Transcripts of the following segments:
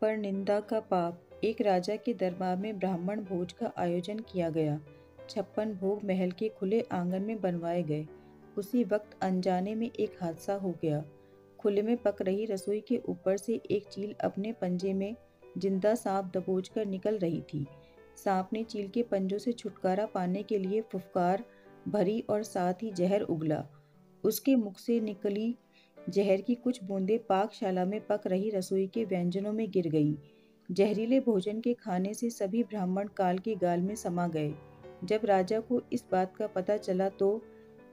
पर निंदा का पाप। एक राजा के दरबार में ब्राह्मण भोज का आयोजन किया गया। 56 भोग महल के खुले आंगन में बनवाए गए। उसी वक्त अनजाने में एक हादसा हो गया। खुले में पक रही रसोई के ऊपर से एक चील अपने पंजे में जिंदा सांप दबोच कर निकल रही थी। सांप ने चील के पंजों से छुटकारा पाने के लिए फुफकार भरी और साथ ही जहर उगला। उसके मुख से निकली जहर की कुछ बूंदें पाकशाला में पक रही रसोई के व्यंजनों में गिर गईं। जहरीले भोजन के खाने से सभी ब्राह्मण काल के गाल में समा गए। जब राजा को इस बात का पता चला तो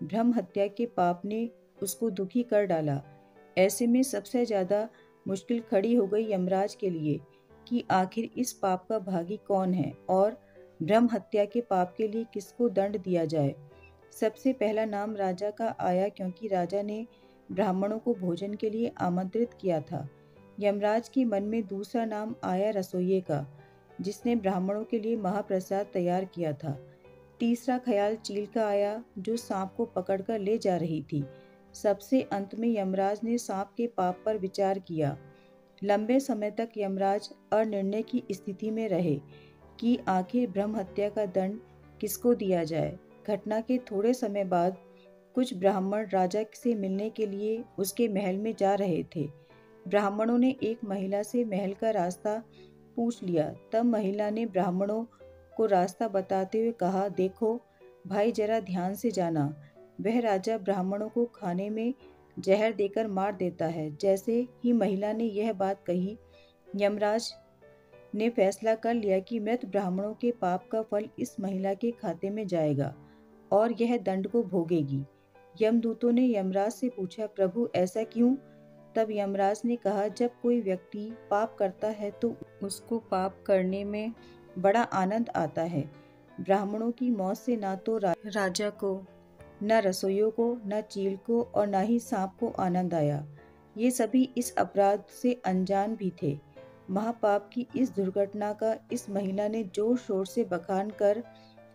ब्रह्म हत्या के पाप ने उसको दुखी कर डाला। ऐसे में सबसे ज्यादा मुश्किल खड़ी हो गई यमराज के लिए कि आखिर इस पाप का भागी कौन है और ब्रह्म हत्या के पाप के लिए किसको दंड दिया जाए। सबसे पहला नाम राजा का आया क्योंकि राजा ने ब्राह्मणों को भोजन के लिए आमंत्रित किया था। यमराज के मन में दूसरा नाम आया रसोइये का, जिसने ब्राह्मणों के लिए महाप्रसाद तैयार किया था। तीसरा ख्याल चील का आया, जो सांप को पकड़कर ले जा रही थी। सबसे अंत में यमराज ने सांप के पाप पर विचार किया। लंबे समय तक यमराज अनिर्णय की स्थिति में रहे कि आखिर ब्रह्म हत्या का दंड किसको दिया जाए। घटना के थोड़े समय बाद कुछ ब्राह्मण राजा से मिलने के लिए उसके महल में जा रहे थे। ब्राह्मणों ने एक महिला से महल का रास्ता पूछ लिया। तब महिला ने ब्राह्मणों को रास्ता बताते हुए कहा, देखो भाई, जरा ध्यान से जाना। वह राजा ब्राह्मणों को खाने में जहर देकर मार देता है। जैसे ही महिला ने यह बात कही, यमराज ने फैसला कर लिया कि मृत ब्राह्मणों के पाप का फल इस महिला के खाते में जाएगा और यह दंड को भोगेगी। यमदूतों ने यमराज से पूछा, प्रभु ऐसा क्यों? तब यमराज ने कहा, जब कोई व्यक्ति पाप करता है तो उसको पाप करने में बड़ा आनंद आता है। ब्राह्मणों की मौत से ना तो राजा को, न रसोइयों को, न चील को और न ही सांप को आनंद आया। ये सभी इस अपराध से अनजान भी थे। महापाप की इस दुर्घटना का इस महिला ने जोर शोर से बखान कर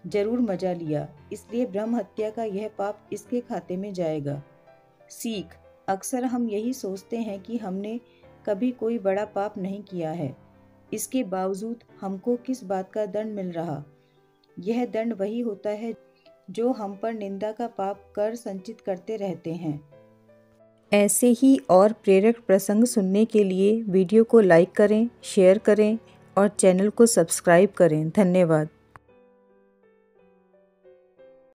जरूर मजा लिया, इसलिए ब्रह्म हत्या का यह पाप इसके खाते में जाएगा। सीख: अक्सर हम यही सोचते हैं कि हमने कभी कोई बड़ा पाप नहीं किया है, इसके बावजूद हमको किस बात का दंड मिल रहा। यह दंड वही होता है जो हम पर निंदा का पाप कर संचित करते रहते हैं। ऐसे ही और प्रेरक प्रसंग सुनने के लिए वीडियो को लाइक करें, शेयर करें और चैनल को सब्सक्राइब करें। धन्यवाद।